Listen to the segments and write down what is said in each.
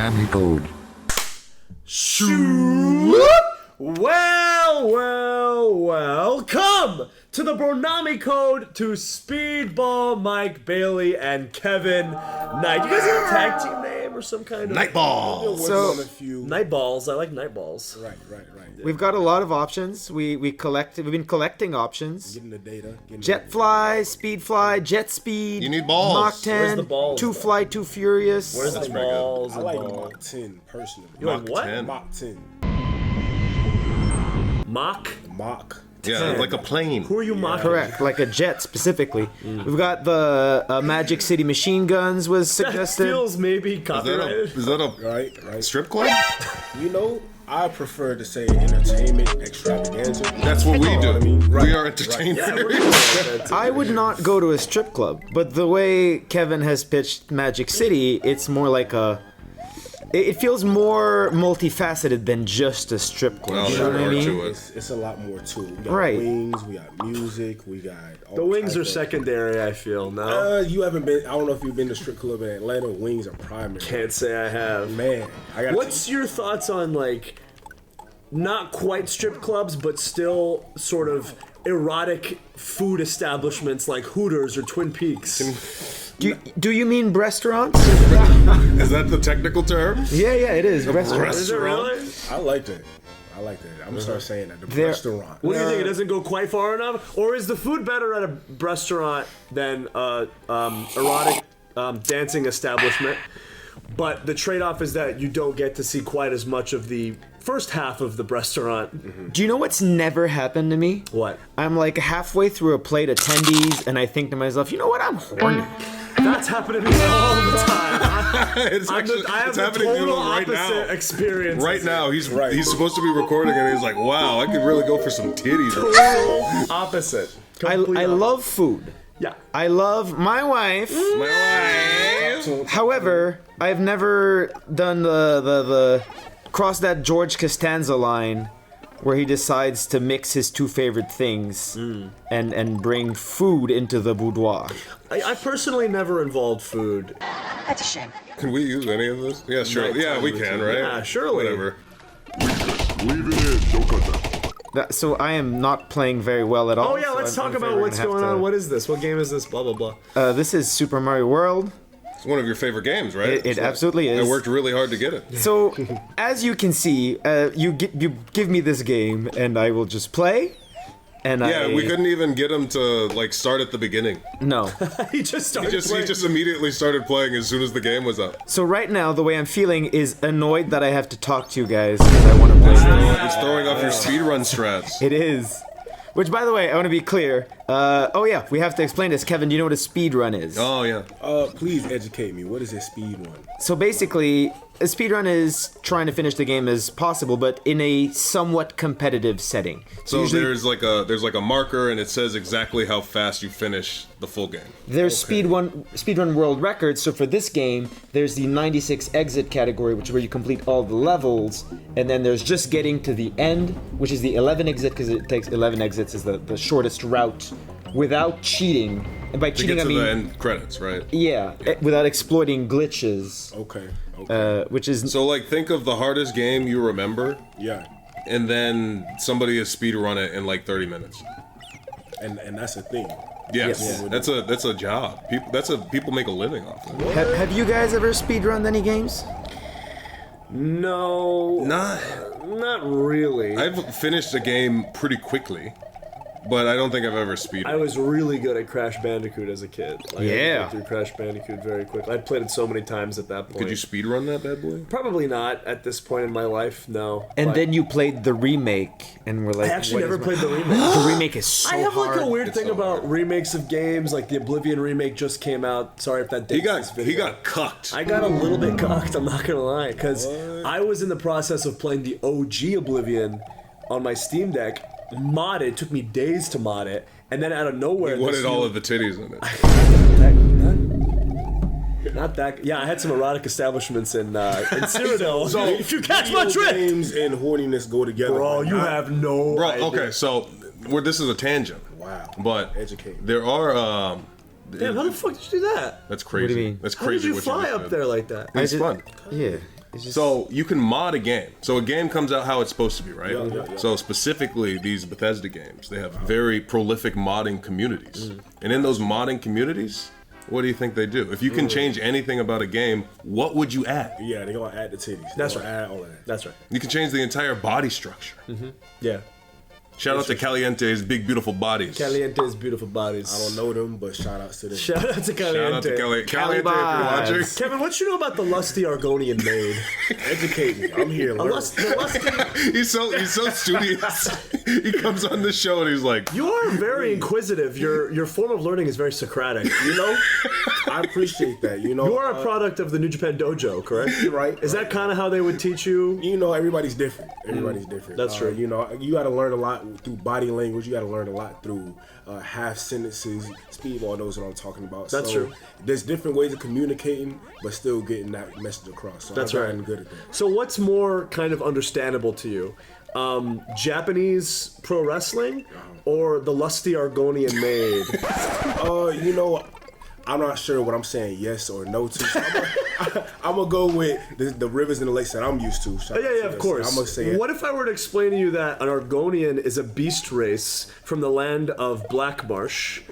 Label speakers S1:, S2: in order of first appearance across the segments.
S1: Bronami code.
S2: Welcome to the Bronami code to Speedball Mike Bailey and Kevin Knight. You guys have a tag team name or some kind of
S3: Nightball.
S4: So
S2: Nightballs. I like Nightballs.
S3: Right.
S4: we've got a lot of options. We've been collecting options.
S3: Getting the data.
S4: Jetfly, Speedfly, Jet Speed.
S3: You need balls.
S4: Mach 10.
S2: Where's the balls,
S4: Too
S2: though?
S4: Fly, Too Furious.
S2: Where's the balls?
S3: I
S2: and
S3: like
S2: balls?
S3: Mach 10 personally.
S2: You like what?
S3: 10. Mach 10.
S2: Mach?
S3: Mach.
S1: Yeah, like a plane.
S2: Who are you mocking?
S4: Correct, like a jet specifically. We've got the Magic City Machine Guns was
S2: That
S4: suggested.
S2: feels maybe copyrighted.
S1: Is that a
S3: Right.
S1: strip club?
S3: You know, I prefer to say entertainment extravaganza.
S1: That's what we do.
S3: I mean, right.
S1: We are entertainers.
S2: Yeah, we're gonna say that too.
S4: I would not go to a strip club, but the way Kevin has pitched Magic City, it's more like it feels more multifaceted than just a strip club.
S1: Oh,
S4: You know what I
S1: there are
S4: mean?
S1: to it.
S3: It's a lot more to it. We got
S4: Right.
S3: wings, we got music, we got all
S2: The wings
S3: type
S2: are
S3: of-
S2: secondary, I feel. No?
S3: You haven't been, I don't know if you've been to strip club in Atlanta. Wings are primary.
S2: Can't say I have.
S3: Man, I got
S2: What's your thoughts on, like, not quite strip clubs, but still sort of erotic food establishments like Hooters or Twin Peaks?
S4: Do you mean restaurants?
S1: Is that the technical term?
S4: Yeah, it is. Restaurants.
S2: Is it really?
S3: I like that. I'm gonna start saying that. The
S4: There-
S3: restaurant.
S2: What do you think? It doesn't go quite far enough? Or is the food better at a restaurant than erotic dancing establishment? But the trade-off is that you don't get to see quite as much of the first half of the restaurant.
S4: Do you know what's never happened to me?
S2: What?
S4: I'm like halfway through a plate of tendies, and I think to myself, you know what? I'm horny.
S2: That's happened to me all the time.
S1: It's actually
S2: I have
S1: it's
S2: the
S1: happening to him
S2: total
S1: right
S2: opposite
S1: now.
S2: experience.
S1: Right now, he's
S3: Right.
S1: supposed to be recording and he's like, wow, I could really go for some titties.
S2: Total opposite.
S4: I
S2: Complete
S4: love food.
S2: Yeah.
S4: I love my wife.
S1: My wife.
S4: However, I've never done the cross that George Costanza line where he decides to mix his two favorite things and bring food into the boudoir.
S2: I personally never involved food.
S5: That's a shame.
S1: Can we use any of this? Yeah, sure. Yeah, we can, right?
S2: Yeah, surely.
S1: Whatever.
S6: Leave it in, don't cut that.
S4: So I am not playing very well at all.
S2: Oh yeah,
S4: so
S2: let's
S4: I'm
S2: talk
S4: afraid
S2: about
S4: we're
S2: what's
S4: gonna have
S2: going on.
S4: to-
S2: What is this? What game is this? Blah blah blah.
S4: This is Super Mario World.
S1: It's one of your favorite games, right?
S4: It absolutely is.
S1: I worked really hard to get it.
S4: So, as you can see, you give me this game, and I will just play. And
S1: Yeah, we couldn't even get him to like start at the beginning.
S4: No.
S2: He just started
S1: He
S2: playing.
S1: just immediately started playing as soon as the game was up.
S4: So right now, the way I'm feeling is annoyed that I have to talk to you guys because I want to play.
S1: It's throwing off your speedrun strats.
S4: It is. Which, by the way, I want to be clear. Oh yeah, we have to explain this. Kevin, do you know what a speed run is?
S1: Oh yeah.
S3: Please educate me. What is a speed run?
S4: So basically, a speed run is trying to finish the game as possible, but in a somewhat competitive setting.
S1: So
S4: usually
S1: there's like a marker and it says exactly how fast you finish the full game.
S4: there's speedrun world records. So for this game, there's the 96 exit category, which is where you complete all the levels, and then there's just getting to the end, which is the 11 exit because it takes 11 exits is the shortest route without cheating. And by
S1: To
S4: cheating,
S1: get
S4: I
S1: to
S4: mean
S1: the end credits, right?
S4: without exploiting glitches,
S3: Okay.
S4: which is
S1: So like think of the hardest game you remember,
S3: Yeah.
S1: and then somebody has speedrun it in like 30 minutes.
S3: And that's a thing.
S1: Yes,
S3: Yeah.
S1: that's a job. People make a living off of it.
S4: have you guys ever speedrun any games?
S2: No, not really.
S1: I've finished a game pretty quickly, but I don't think I've ever speedrun.
S2: I was really good at Crash Bandicoot as a kid. Like,
S4: Yeah.
S2: I went through Crash Bandicoot very quickly. I'd played it so many times at that point.
S1: Could you speedrun that bad boy?
S2: Probably not at this point in my life, no.
S4: And
S2: But
S4: then you played the remake, and we're like,
S2: I actually
S4: what
S2: never
S4: is
S2: played the remake.
S4: the remake is so
S2: I have
S4: hard.
S2: like a weird
S1: It's
S2: thing
S1: so
S2: about
S1: hard.
S2: remakes of games, like the Oblivion remake just came out. Sorry if that
S1: He
S2: dates this video.
S1: got cucked.
S2: I got a little bit cocked, I'm not gonna lie, because I was in the process of playing the OG Oblivion on my Steam Deck, modded, it took me days to mod it, and then out of nowhere,
S1: He wanted
S2: this
S1: all
S2: new-
S1: of the titties in it.
S2: Not that. Yeah, I had some erotic establishments in Cyrodiil. So if you catch my
S3: Video
S2: drift,
S3: games and horniness go together.
S2: bro,
S3: but
S2: you
S3: not-
S2: have no.
S1: Bro,
S2: idea.
S1: okay, so this is a tangent.
S3: Wow.
S1: But
S3: Educate me.
S1: there are
S2: Damn, how the fuck did you do that?
S1: that's crazy.
S4: What do you mean?
S1: That's
S2: How
S1: crazy
S2: did you
S1: what
S2: fly
S1: you just
S2: up
S1: did.
S2: there like that?
S1: It's fun.
S4: Yeah.
S1: So you can mod a game. So a game comes out how it's supposed to be, right?
S3: Yeah.
S1: So specifically these Bethesda games, they have very prolific modding communities. And in those modding communities, what do you think they do? If you can change anything about a game, what would you add?
S3: Yeah, they're gonna add the titties.
S2: That's
S3: They're
S2: right.
S3: gonna Add all of that.
S2: That's right.
S1: You can change the entire body structure.
S2: Yeah.
S1: Shout out to Caliente's big beautiful bodies.
S2: Caliente's beautiful bodies.
S3: I don't know them, but shout outs to them.
S2: Shout out to Caliente.
S1: Shout out to Caliente if you're
S4: vibes.
S1: watching.
S2: Kevin, what you know about the lusty Argonian maid?
S3: Educate me. I'm here.
S2: The
S3: Learn.
S2: lusty.
S1: He's so studious. He comes on the show and he's like,
S2: You are very inquisitive. Your form of learning is very Socratic.
S3: You know, I appreciate that. You know,
S2: You are a product of the New Japan Dojo, correct?
S3: right.
S2: Is that kind of how they would teach you?
S3: You know, everybody's different. Everybody's different.
S2: That's true.
S3: You know, you got to learn a lot through body language. You got to learn a lot through half sentences. Speedball knows what I'm talking about.
S2: That's
S3: so
S2: true.
S3: There's different ways of communicating, but still getting that message across. So
S2: That's
S3: I've
S2: right.
S3: gotten good at that.
S2: So what's more kind of understandable to you? Japanese pro wrestling or the lusty Argonian maid?
S3: You know, I'm not sure what I'm saying yes or no to. So I'm gonna go with the rivers and the lakes that I'm used to.
S2: Yeah, of course.
S3: I'm gonna say it.
S2: What if I were to explain to you that an Argonian is a beast race from the land of Blackmarsh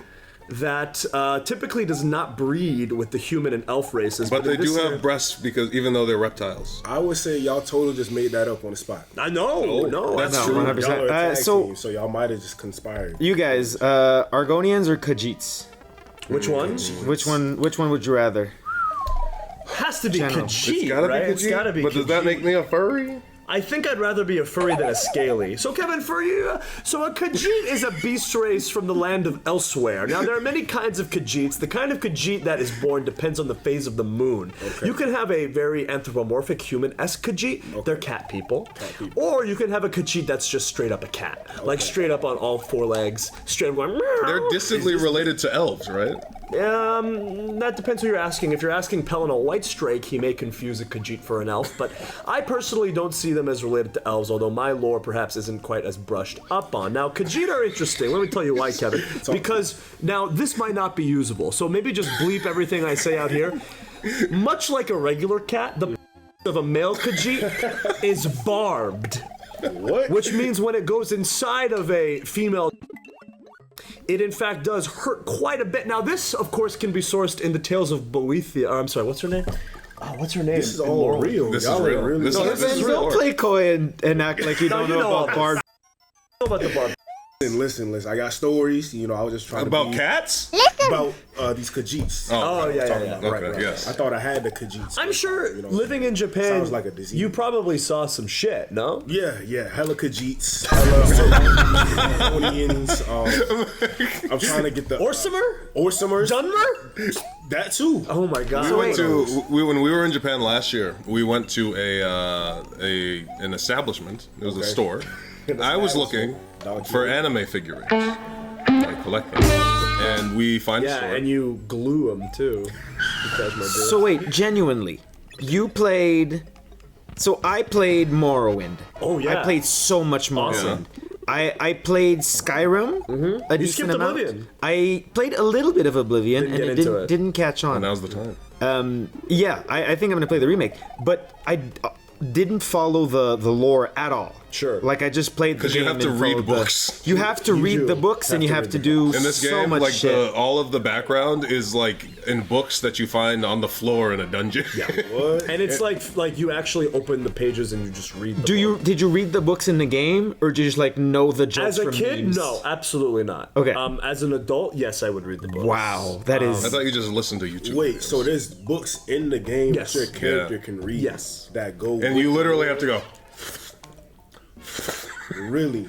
S2: that typically does not breed with the human and elf races?
S1: but they
S2: in this
S1: do
S2: area-
S1: have breasts because even though they're reptiles.
S3: I would say y'all totally just made that up on the spot.
S2: I know, no,
S1: that's
S2: that's
S1: true.
S2: true.
S4: 100%.
S3: Y'all are a tag
S4: So-
S3: team, so y'all might have just conspired.
S4: You guys, Argonians or Khajiits?
S2: Which one?
S4: Which one would you rather?
S2: Has to be
S4: General.
S2: Khajiit,
S1: It's gotta
S2: right?
S1: be
S2: It's gotta be
S1: But does that
S2: Khajiit.
S1: make me a furry?
S2: I think I'd rather be a furry than a scaly. So Kevin, for you, so a Khajiit is a beast race from the land of elsewhere. Now there are many kinds of Khajiits. The kind of Khajiit that is born depends on the phase of the moon.
S3: Okay.
S2: You can have a very anthropomorphic human-esque Khajiit. They're cat people. Or you can have a Khajiit that's just straight up a cat. Like straight up on all four legs, straight up going meow.
S1: They're distantly related to elves, right?
S2: That depends who you're asking. If you're asking Pellinal Whitestrake, he may confuse a Khajiit for an elf, but I personally don't see them as related to elves, although my lore perhaps isn't quite as brushed up on. Now, Khajiit are interesting. Let me tell you why, Kevin. Because now this might not be usable, so maybe just bleep everything I say out here. Much like a regular cat, the of a male Khajiit is barbed.
S3: What?
S2: Which means when it goes inside of a female, it in fact does hurt quite a bit. Now this, of course, can be sourced in the Tales of Boethia. Or, I'm sorry, what's her name? Oh, what's her name?
S3: This is all real.
S1: This is
S3: Y'all are
S1: real.
S3: Really
S1: This is
S4: Then
S1: real.
S4: don't play coy and act like you
S2: No,
S4: don't
S2: you
S4: know
S2: know all
S4: about
S2: this.
S4: barb.
S2: Know about the barb.
S3: Listen. I got stories. You know, I was just trying
S1: About
S3: to be
S1: cats?
S3: about these Khajiits.
S2: Oh, yeah,
S3: Talking
S2: yeah.
S3: about-
S1: Okay, yes.
S3: I thought I had the Khajiits.
S2: I'm sure
S3: You know,
S2: living in Japan,
S3: sounds like a disease.
S2: you probably saw some shit, no?
S3: Yeah, hella Khajiits, hella Onions. I'm trying to get the
S2: Orsimer?
S3: Orsimers.
S2: Dunmer?
S3: That too.
S2: Oh my god.
S1: We went to when we were in Japan last year. We went to an establishment. It was a
S3: Okay.
S1: store. I was looking
S3: Dog
S1: for
S3: food.
S1: anime figurines. I collect them, and we find a
S2: Yeah,
S1: store.
S2: and you glue them too. Because my dude.
S4: So wait, genuinely, you played. So I played Morrowind.
S2: Oh, yeah.
S4: I played so much Morrowind. I played Skyrim. A decent
S2: skipped
S4: amount.
S2: Oblivion.
S4: I played a little bit of Oblivion,
S2: Didn't
S4: and
S2: get
S4: it
S2: into it.
S4: didn't catch on.
S1: Now's the time.
S4: Yeah, I think I'm gonna play the remake, but I didn't follow the lore at all.
S2: Sure.
S4: Like I just played the
S1: 'Cause you
S4: game
S1: have to
S4: and
S1: read
S4: followed the-
S1: books.
S4: You have to read
S2: do
S4: the books, and
S2: have
S4: you
S2: to
S4: have
S2: read
S4: to
S2: the
S4: do
S1: In this
S4: so
S1: game,
S4: much
S1: like
S4: shit.
S1: all of the background is like in books that you find on the floor in a dungeon.
S3: What?
S2: And it's like you actually open the pages and you just read the
S4: Did you read the books in the game, or did you just like know the jokes
S2: As a
S4: from
S2: kid,
S4: memes?
S2: no, absolutely not.
S4: Okay.
S2: As an adult, yes, I would read the books.
S4: Wow, that is.
S1: I thought you just listened to YouTube.
S3: Wait,
S1: videos.
S3: so there's books in the game
S2: Yes.
S3: that your character
S1: Yeah.
S3: can read.
S2: Yes.
S3: That go.
S1: and you literally have to go.
S3: really.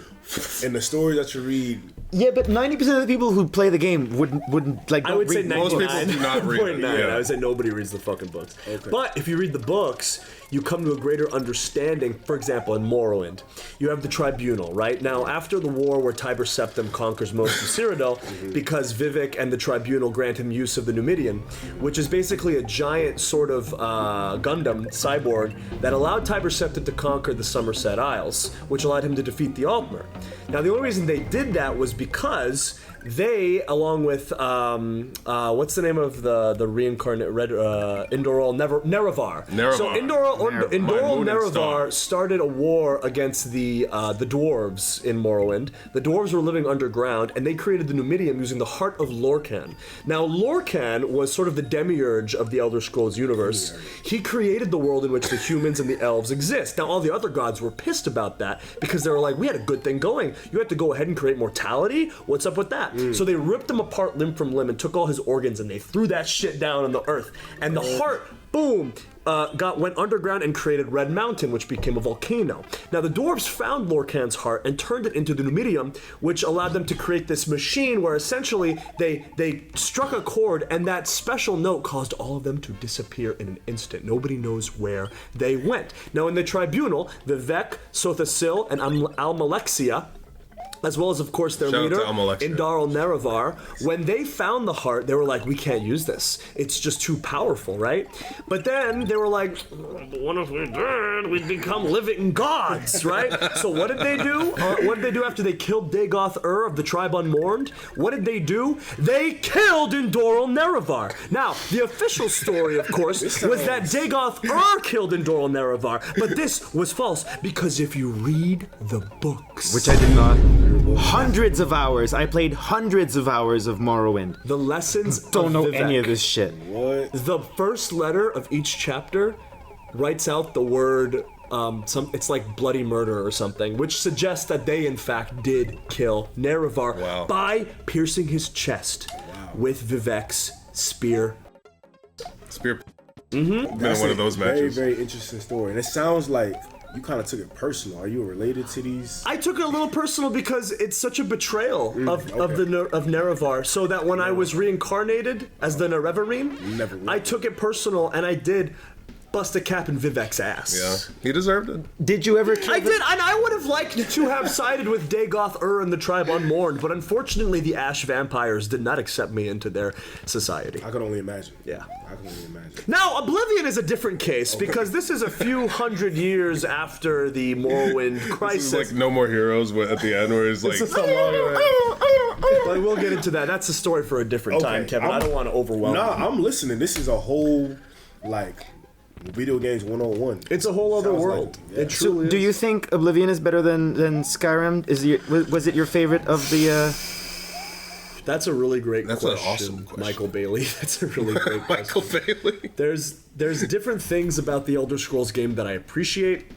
S3: And the stories that you read.
S4: Yeah, but 90% of the people who play the game wouldn't like.
S2: I
S4: don't
S2: would say
S4: read
S2: 99.
S1: Most people do not read it,
S2: 0.9.
S1: yeah.
S2: I would say nobody reads the fucking books.
S3: Okay.
S2: But if you read the books, you come to a greater understanding. For example, in Morrowind, you have the Tribunal, right? Now, after the war where Tiber Septim conquers most of Cyrodiil, because Vivek and the Tribunal grant him use of the Numidian, which is basically a giant sort of Gundam cyborg that allowed Tiber Septim to conquer the Somerset Isles, which allowed him to defeat the Altmer. Now, the only reason they did that was because they, along with what's the name of the reincarnate red Indoral Nerevar. So Indoral Nerevar started a war against the dwarves in Morrowind. The dwarves were living underground, and they created the Numidium using the heart of Lorcan. Now, Lorcan was sort of the demiurge of the Elder Scrolls universe. He created the world in which the humans and the elves exist. Now, all the other gods were pissed about that because they were like, we had a good thing going. You had to go ahead and create mortality? What's up with that? So they ripped him apart limb from limb and took all his organs and they threw that shit down on the earth. And the heart, boom, went underground and created Red Mountain, which became a volcano. Now the dwarves found Lorcan's heart and turned it into the Numidium, which allowed them to create this machine where essentially they struck a chord and that special note caused all of them to disappear in an instant. Nobody knows where they went. Now in the tribunal, Vivek, Sothasil, and Almalexia, as well as, of course, their leader, Indaral Nerevar, when they found the heart, they were like, we can't use this. It's just too powerful, right? But then they were like, what if we did? We'd become living gods, right? So what did they do? What did they do after they killed Dagoth-Ur of the tribe Unmourned? What did they do? They killed Indaral Nerevar. Now, the official story, of course, was that Dagoth-Ur killed Indaral Nerevar. But this was false, because if you read the books...
S4: Which I did not... Hundreds of hours. I played hundreds of hours of Morrowind.
S2: The lessons
S4: Don't know
S2: Vivek.
S4: any of this shit.
S3: What?
S2: The first letter of each chapter writes out the word, it's like bloody murder or something, which suggests that they in fact did kill Nerevar by piercing his chest with Vivek's spear.
S1: Spear. Mm-hmm. Been one of those matches.
S3: Very, very interesting story. And it sounds like you kind of took it personal. Are you related to these?
S2: I took it a little personal because it's such a betrayal of Nerevar, so that when I was reincarnated as the Nerevarine, I took it personal and I did bust a cap in Vivek's ass.
S1: Yeah, he deserved it.
S4: Did you ever kill
S2: I did, and I would have liked to have sided with Dagoth-Ur and the tribe Unmourned, but unfortunately the Ash vampires did not accept me into their society.
S3: I can only imagine.
S2: Yeah.
S3: I can only imagine.
S2: Now, Oblivion is a different case, because this is a few hundred years after the Morrowind crisis.
S1: This is like No More Heroes at the end where it's like...
S2: But we'll get into that. That's a story for a different time, Kevin. I don't want to overwhelm you.
S3: I'm listening. This is a whole, video games 101.
S2: It's a whole other world. It truly is.
S4: Do you think Oblivion is better than Skyrim? Was it your favorite of the...
S2: That's a really great question.
S1: That's an awesome question.
S2: Michael Bailey. That's a really great question.
S1: Michael Bailey.
S2: There's different things about the Elder Scrolls game that I appreciate.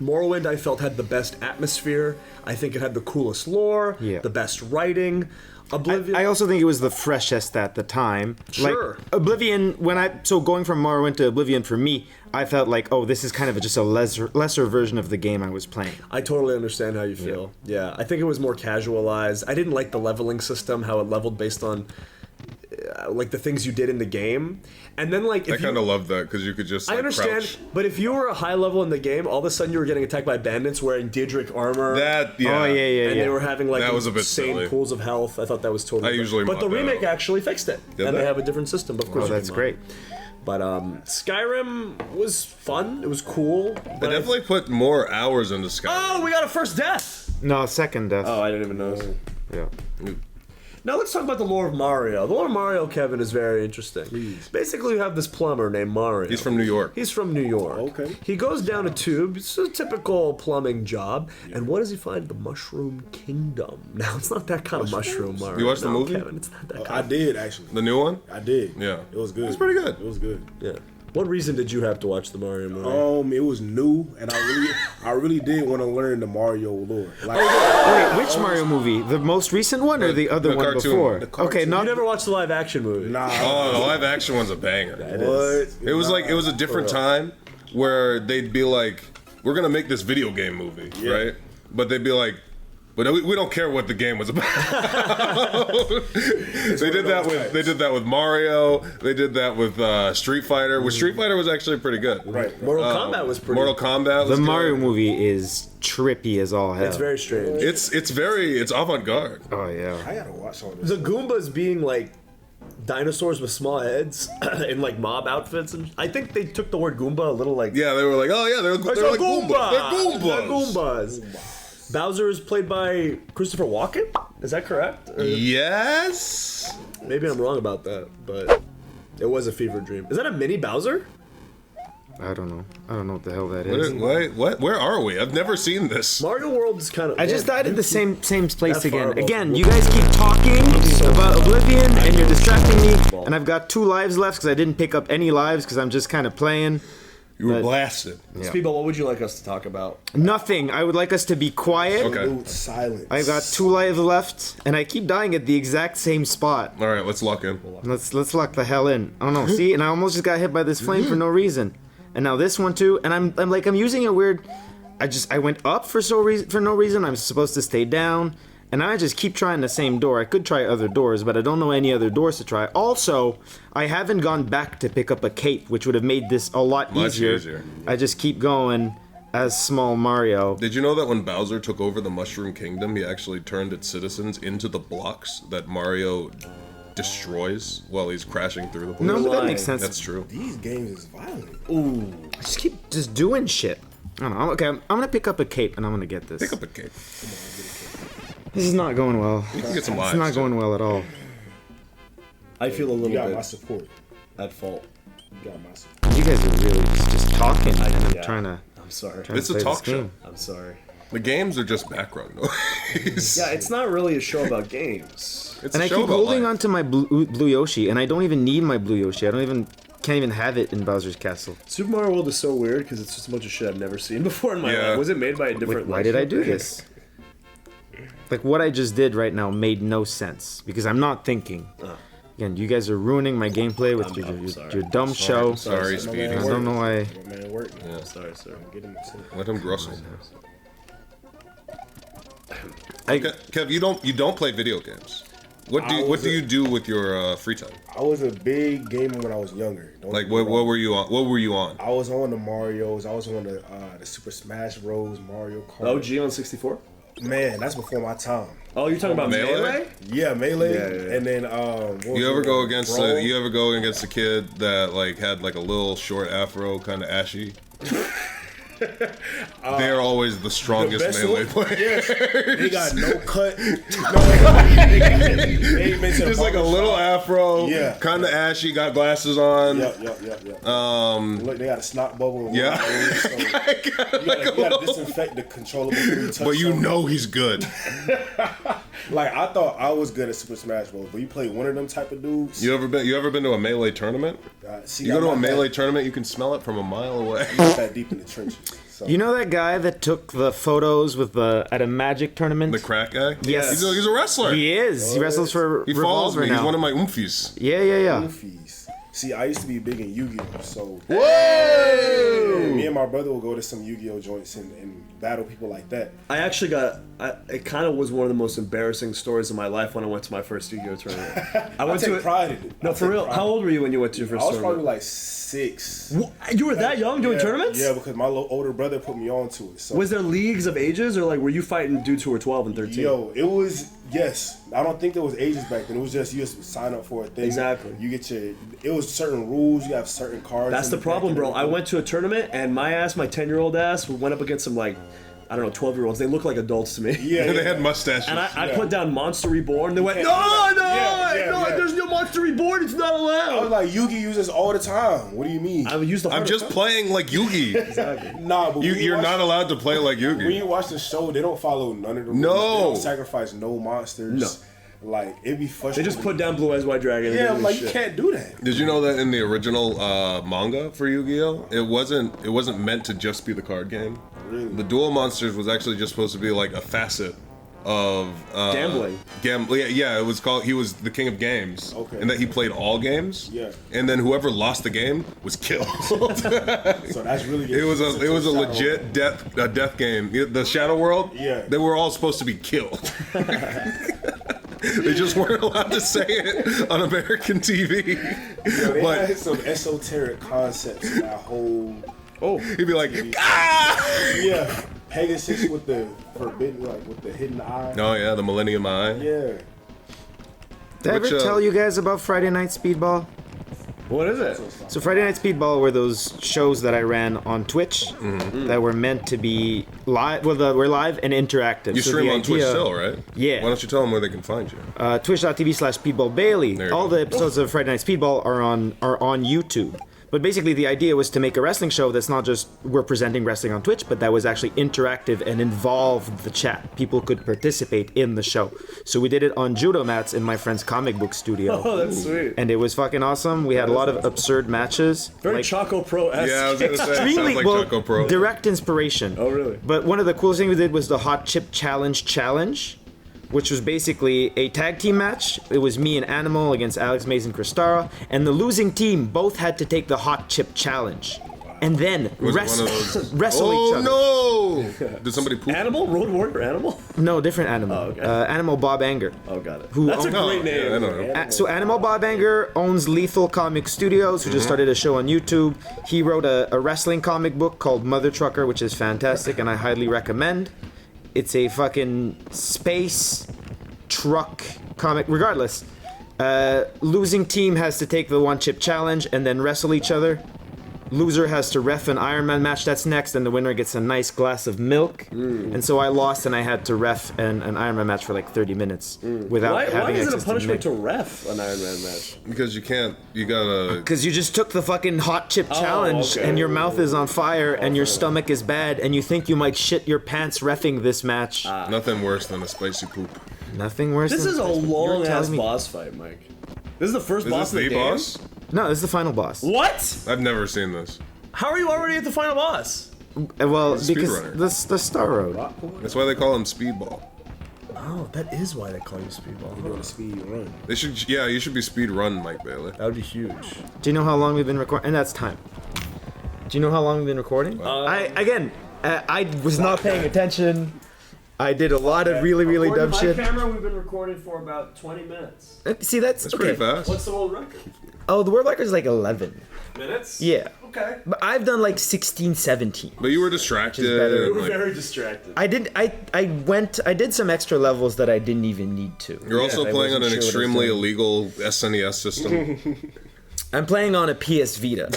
S2: Morrowind, I felt, had the best atmosphere. I think it had the coolest lore, the best writing. Oblivion.
S4: I also think it was the freshest at the time.
S2: Sure.
S4: Like, Oblivion, going from Morrowind to Oblivion for me, I felt like, this is kind of just a lesser version of the game I was playing.
S2: I totally understand how you feel. Yeah, I think it was more casualized. I didn't like the leveling system, how it leveled based on the things you did in the game. And then I
S1: kind of loved that because you could just
S2: I understand,
S1: crouch.
S2: But if you were a high level in the game, all of a sudden you were getting attacked by bandits wearing Daedric armor.
S1: That, yeah.
S4: Oh, yeah.
S2: And they were having
S1: that was a bit
S2: insane
S1: silly.
S2: pools of health. I thought that was totally But the remake actually fixed it.
S1: Did
S2: and
S1: they?
S2: They have a different system, of course.
S4: That's great.
S2: But Skyrim was fun. It was cool.
S1: They definitely put more hours into Skyrim.
S2: Oh, we got a first death!
S4: No, second death.
S2: Oh, I didn't even know.
S4: Yeah.
S2: Now let's talk about the lore of Mario. The lore of Mario, Kevin, is very interesting.
S3: Please.
S2: Basically, you have this plumber named Mario.
S1: He's from New York.
S2: He's from New York.
S3: Okay.
S2: He goes down a tube. It's a typical plumbing job. Yeah. And what does he find? The Mushroom Kingdom. Now, it's not that kind of mushroom, Mario.
S1: You watched the movie?
S2: Kevin, it's not that kind
S3: I did, actually.
S1: The new one?
S3: I did.
S1: Yeah.
S3: It was good.
S1: It's pretty good.
S3: It was good.
S2: Yeah. What reason did you have to watch the Mario movie?
S3: It was new, and I really did want to learn the Mario lore.
S4: Wait, which Mario movie? The most recent one or the other one
S1: cartoon.
S4: before?
S3: The cartoon.
S4: Okay,
S2: You
S4: not
S2: never watched the live action movie?
S3: Nah.
S1: Oh, the live action one's a banger.
S3: What?
S1: It was it was a different time where they'd be like, we're going to make this video game movie, right? But they'd be like, but we don't care what the game was about. They did that with Mario. They did that with Street Fighter. Which Street Fighter was actually pretty good.
S3: Right.
S2: Mortal Kombat was pretty
S1: Mortal Kombat was
S4: the
S1: good.
S4: Mario movie is trippy as all hell.
S2: It's very strange.
S1: It's avant-garde.
S4: Oh yeah.
S3: I gotta watch all this.
S2: The Goombas being dinosaurs with small heads in mob outfits, and I think they took the word Goomba a little
S1: Yeah, they were like, oh yeah, they're like
S2: Goomba.
S1: Goombas.
S2: They're Goombas. Bowser is played by Christopher Walken. Is that correct? Or
S1: Yes.
S2: maybe I'm wrong about that, but it was a fever dream. Is that a mini Bowser?
S4: I don't know. I don't know what the hell that is.
S1: Wait, what? Where are we? I've never seen this.
S2: Mario World is kind of.
S4: I just died at the same place
S2: that far
S4: again.
S2: above.
S4: Again, you guys keep talking about Oblivion, and you're distracting me. And I've got 2 lives left because I didn't pick up any lives because I'm just kind of playing.
S1: You were
S4: But-
S1: blasted.
S4: Yeah.
S2: Speedball, what would you like us to talk about?
S4: Nothing. I would like us to be quiet.
S1: Okay.
S3: Absolute silence.
S4: I've got 2 lives left, and I keep dying at the exact same spot.
S1: All right, let's lock in.
S4: Let's lock the hell in. I don't know. See, and I almost just got hit by this flame for no reason, and now this one too. And I'm using a weird. I went up for no reason. I'm supposed to stay down, and I just keep trying the same door. I could try other doors, but I don't know any other doors to try. Also, I haven't gone back to pick up a cape, which would have made this a lot
S1: Much
S4: easier.
S1: easier.
S4: I just keep going as small Mario.
S1: Did you know that when Bowser took over the Mushroom Kingdom, he actually turned its citizens into the blocks that Mario destroys while he's crashing through the place?
S4: No, but that
S2: Why?
S4: makes sense.
S1: That's true.
S3: These games is violent.
S4: I just keep doing shit. I don't know. Okay, I'm gonna pick up a cape and I'm gonna get this.
S1: Pick up a cape.
S4: This is not going well.
S1: You can get some lives.
S4: It's not
S1: too.
S4: going well at all.
S2: I feel a
S3: You
S2: little
S3: got my
S2: bit
S3: support.
S2: at fault.
S3: You got my support.
S4: You guys are really just talking, and I'm
S2: yeah.
S4: trying to.
S2: I'm sorry.
S1: It's a
S4: play
S1: talk
S4: this
S1: show.
S4: game.
S2: I'm sorry.
S1: The games are just background noise.
S2: Yeah, it's not really a show about games.
S1: It's
S4: And
S1: a
S4: I
S1: show
S4: keep
S1: about
S4: holding
S1: life.
S4: on to my blue Yoshi, and I don't even need my blue Yoshi. Can't even have it in Bowser's Castle.
S2: Super Mario World is so weird because it's just a bunch of shit I've never seen before in my
S1: Yeah.
S2: life. Was it made by a different?
S4: Why did I do this? Like what I just did right now made no sense because I'm not thinking. Again, you guys are ruining my gameplay with your dumb show.
S1: Sorry,
S3: My
S1: Speedy.
S3: man
S4: I don't know why.
S3: My man work.
S1: Yeah.
S2: Sorry, sir.
S3: Get him upset.
S1: Let him rustle.
S4: I,
S1: Kev, you don't play video games. What do you do with your free time?
S3: I was a big gamer when I was younger. Don't
S1: Like
S3: get me
S1: what
S3: wrong.
S1: were you on? What were you on?
S3: I was on the Marios. I was on the Super Smash Bros. Mario Kart.
S2: OG on 64.
S3: Man, that's before my time.
S2: Oh, you're talking about
S1: Melee?
S2: Melee?
S3: Yeah, Melee.
S2: Yeah, yeah, yeah.
S3: And then what was
S1: You ever
S3: the
S1: go
S3: one?
S1: against
S3: Brawl?
S1: you ever go against a kid that like had like a little short afro, kind of ashy? They're always the strongest
S3: Best
S1: melee
S3: one?
S1: players.
S3: Yes. They got no cut. They ain't been to the
S1: Just like a
S3: barber
S1: little
S3: shop.
S1: afro,
S3: Yeah.
S1: kind of ashy, got glasses on.
S3: Yep. Look, they got a snot bubble.
S1: Yeah.
S3: So you gotta disinfect the controller before you touch
S1: But you
S3: something.
S1: know he's good.
S3: Like, I thought I was good at Super Smash Bros. But you play one of them type of dudes.
S1: You ever been to a melee tournament?
S3: See,
S1: You go
S3: I'm
S1: to a
S3: not
S1: melee tournament, you can smell it from a mile away.
S3: that deep in the trenches. So.
S4: you know that guy that took the photos with at a Magic tournament?
S1: The crack guy?
S4: Yes.
S1: He's a wrestler.
S4: He is. He wrestles for
S1: He follows
S4: Revolver
S1: me.
S4: now.
S1: He's one of my oomfies.
S4: Yeah.
S3: Goofies. See, I used to be big in Yu-Gi-Oh! So
S1: Whoa!
S3: me and my brother would go to some Yu-Gi-Oh! Joints and battle people like that.
S2: I actually it kind of was one of the most embarrassing stories of my life when I went to my first Yu-Gi-Oh tournament. I went
S3: take
S2: to it.
S3: pride in it.
S2: No,
S3: I
S2: for
S3: take
S2: real.
S3: pride
S2: How
S3: in
S2: old were you when you went to your
S3: it.
S2: first
S3: I was
S2: tournament?
S3: probably like 6.
S2: You were that young doing
S3: Yeah,
S2: tournaments?
S3: Yeah, because my older brother put me on to it. So
S2: Was there leagues of ages, or like were you fighting dudes who were 12 and 13?
S3: Yo, it was, yes. I don't think there was ages back then. It was just you just sign up for a thing.
S2: Exactly.
S3: You get it was certain rules. You have certain cards.
S2: That's
S3: in
S2: the
S3: deck
S2: problem,
S3: and
S2: bro. I
S3: everything.
S2: went to a tournament and my 10-year-old ass, went up against some like, I don't know, 12-year-olds. They look like adults to me.
S3: Yeah,
S1: They had mustaches.
S2: And I
S3: Yeah.
S2: put down Monster Reborn. They went,
S3: can't
S2: no,
S3: do that. Yeah,
S2: there's no Monster Reborn. It's not
S3: I was
S2: allowed.
S3: like, Yugi uses all the time. What do you mean?
S2: I would use the.
S1: I'm just playing like Yugi.
S3: Nah, but when
S1: You're
S3: watch-
S1: not allowed to play like
S3: When
S1: Yugi.
S3: you watch the show, they don't follow none of the rules.
S1: No.
S3: They don't sacrifice no monsters.
S2: No.
S3: Like, it'd be
S2: They
S3: frustrating.
S2: just put down Blue Eyes White Dragon. and
S3: Yeah,
S2: didn't
S3: I'm
S2: do
S3: like,
S2: shit.
S3: you can't do that.
S1: Did you know that in the original manga for Yu-Gi-Oh, it wasn't meant to just be the card game.
S3: Really?
S1: The Duel Monsters was actually just supposed to be like a facet of
S2: Gambling.
S1: Yeah, it was called. He was the king of games,
S3: Okay.
S1: and that he played all games.
S3: Yeah.
S1: And then whoever lost the game was killed.
S3: So that's really
S1: It was a legit death game. The Shadow World.
S3: Yeah.
S1: They were all supposed to be killed. They just weren't allowed to say it on American TV.
S3: Yo, they
S1: But
S3: had some esoteric concepts in that whole.
S2: Oh,
S1: he'd be like, ah!
S3: Yeah, Pegasus with the forbidden, like with the hidden eye.
S1: Oh yeah, the Millennium Eye.
S3: Yeah.
S4: Did I
S1: Which,
S4: ever tell you guys about Friday Night Speedball?
S2: What is it?
S4: So Friday Night Speedball were those shows that I ran on Twitch that were meant to be live. Well, we're live and interactive.
S1: You stream on Twitch still, right?
S4: Yeah.
S1: Why don't you tell them where they can find you?
S4: Twitch.tv/Speedball Bailey. All the episodes of Friday Night Speedball are on YouTube. But basically, the idea was to make a wrestling show that's not just we're presenting wrestling on Twitch, but that was actually interactive and involved the chat. People could participate in the show. So we did it on judo mats in my friend's comic book studio.
S2: Oh, that's sweet.
S4: And it was fucking awesome. We had a lot of absurd matches.
S2: Very Choco Pro-esque.
S1: Yeah, I was gonna say, it
S4: Extremely
S1: sounds like Choco Pro.
S4: direct inspiration.
S2: Oh, really?
S4: But one of the coolest things we did was the Hot Chip Challenge, which was basically a tag team match. It was me and Animal against Alex Mays and Kristara, and the losing team both had to take the Hot Chip Challenge and then
S1: Was it
S4: wrestle,
S1: one of those-
S4: wrestle each other.
S1: Oh no! Did somebody poop?
S2: Animal? Road Warrior Animal?
S4: No, different Animal.
S2: Oh, okay.
S4: Animal Bob Anger.
S2: Oh, got it.
S4: Who
S2: That's a
S4: owns-
S2: great name.
S1: Yeah, I know.
S4: So Animal Bob Anger owns Lethal Comic Studios, who just started a show on YouTube. He wrote a wrestling comic book called Mother Trucker, which is fantastic, and I highly recommend. It's a fucking space truck comic. Regardless, losing team has to take the one chip challenge and then wrestle each other. Loser has to ref an Iron Man match that's next, and the winner gets a nice glass of milk. And so I lost, and I had to ref an Iron Man match for like 30 minutes without
S2: Why
S4: having
S2: is it a
S4: access
S2: punishment
S4: to
S2: to
S4: milk.
S2: ref an Iron Man match?
S1: Because you can't. You gotta.
S4: Because you just took the fucking hot chip challenge,
S2: okay.
S4: and your mouth is on fire, and your stomach is bad, and you think you might shit your pants reffing this match.
S1: Nothing worse than a spicy poop.
S4: Nothing worse.
S2: This
S4: than
S2: is a
S4: You're
S2: long ass
S4: telling me-
S2: boss fight, Mike. This is the first
S1: Is
S2: boss
S1: this
S2: of the
S1: the
S2: game?
S1: boss?
S4: No, this is the final boss.
S2: What?
S1: I've never seen this.
S2: How are you already at the final boss?
S4: Well,
S1: He's a
S4: because
S1: speedrunner.
S4: the Star Road.
S1: That's why they call him Speedball.
S2: Oh, that is why they call you Speedball.
S3: Doing a speed run.
S1: They should. Yeah, you should be Speed Run, Mike Bailey.
S2: That would be huge.
S4: Do you know how long we've been recording? And that's time. Do you know how long we've been recording? I was not paying attention. I did a lot of really dumb shit.
S2: camera, we've been recording for about 20 minutes.
S4: See, that's
S1: That's pretty fast.
S2: What's the world record?
S4: Oh, the world record is like 11.
S2: Minutes?
S4: Yeah.
S2: Okay.
S4: But I've done like 16, 17.
S1: But you were distracted.
S4: better.
S1: and,
S2: We're
S1: like,
S2: very distracted.
S4: I did some extra levels that I didn't even need to.
S1: you're also
S4: I
S1: playing on
S4: wasn't
S1: an
S4: sure what I was
S1: extremely
S4: doing.
S1: illegal SNES system.
S4: I'm playing on a PS Vita.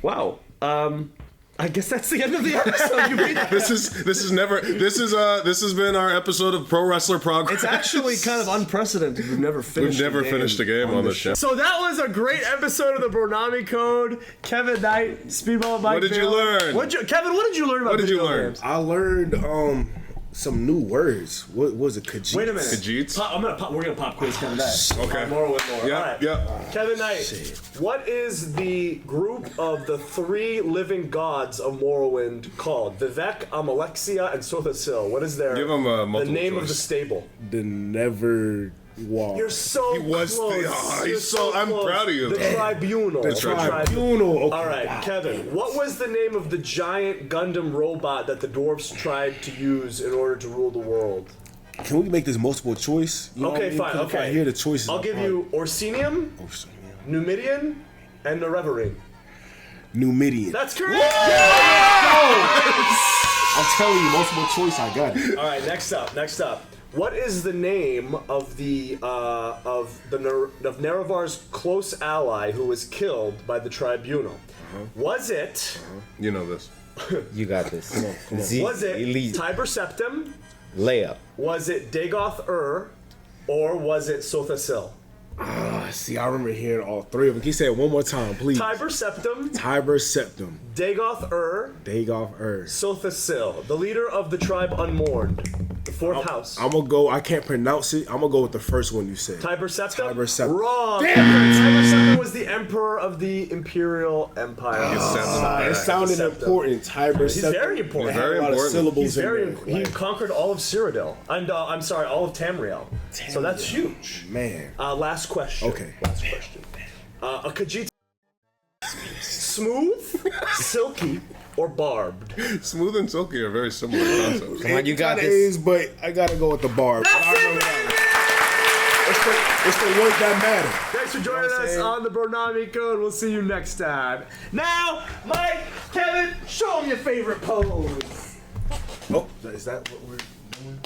S2: Wow. I guess that's the end of the episode. You beat that.
S1: This has been our episode of Pro Wrestler Progress.
S2: It's actually kind of unprecedented. We've never finished.
S1: We've never finished a game on this show.
S2: So that was a great episode of the Bronami Code. Kevin Knight, Speedball Mike
S1: What did you
S2: Bailey.
S1: learn?
S2: Kevin, what did you learn about
S1: What did you
S2: video
S1: learn?
S2: games?
S3: I learned some new words. What was it? Khajiit?
S2: Wait a minute.
S1: Khajiits?
S2: We're gonna pop quiz Kevin Knight.
S1: Okay.
S2: More with more.
S1: Yeah,
S2: All right.
S1: yeah.
S2: Kevin Knight, what is the group of the three living gods of Morrowind called? Vivek, Amalexia, and Sothasil. What is their
S1: Give 'em a
S2: the
S1: multiple
S2: name of the
S1: choice.
S2: stable?
S3: The Never Walk.
S2: You're so
S1: He was the-
S2: close.
S1: oh,
S2: You're
S1: he's so- I'm
S2: close.
S1: proud of you.
S2: The Tribunal.
S3: The Tribunal. Okay.
S2: All right, Kevin. What was the name of the giant Gundam robot that the dwarves tried to use in order to rule the world?
S3: Can we make this multiple choice? You know what I
S2: Okay,
S3: mean?
S2: fine.
S3: 'Cause if
S2: Okay.
S3: I hear the choices.
S2: I'll give you Orsinium,
S3: Oh, sorry, yeah.
S2: Numidian, and Nerevarine.
S3: Numidian.
S2: That's correct.
S3: I'm telling you, multiple choice. I got it.
S2: All right, next up. What is the name of Nerevar's close ally who was killed by the Tribunal? Was it
S1: You know this.
S4: You got this.
S3: Come on.
S2: was it
S4: Elite
S2: Tiber Septim?
S4: layup.
S2: Was it Dagoth or was it Sothasil?
S3: See, I remember hearing all three of them. Can you say it one more time, please?
S2: Tiber Septim,
S3: Tiber Septum.
S2: Dagoth
S3: Dagoth Earth.
S2: Sothasil, the leader of the tribe Unmourned, the fourth house.
S3: I'm gonna go. I can't pronounce it. I'm gonna go with the first one you said.
S2: Tiber Septim?
S3: Tiber Septim.
S2: Wrong. Tiber Septim was the emperor of the Imperial Empire.
S3: It sounded
S2: Septim.
S3: important. Tiber
S2: He's
S3: Septum.
S2: very important.
S3: It had
S1: Very
S3: a lot
S1: important.
S3: of syllables
S2: He's
S3: in
S2: very.
S3: there.
S2: He
S3: Like,
S2: conquered all of Cyrodiil. And I'm sorry, all of Tamriel. So that's huge.
S3: man.
S2: Last question.
S3: Okay.
S2: Last question. A Khajiit. Smooth, silky, or barbed?
S1: Smooth and silky are very similar concepts.
S4: Come on, you got
S3: Kinda
S4: this.
S3: is, but I gotta go with the bar.
S2: That's
S3: I don't
S2: it,
S3: know. It's the word that matter.
S2: Thanks for joining
S3: You know what I'm
S2: us
S3: saying?
S2: on the Bronami Code. We'll see you next time. Now, Mike, Kevin, show them your favorite pose.
S3: Oh, is that what we're doing?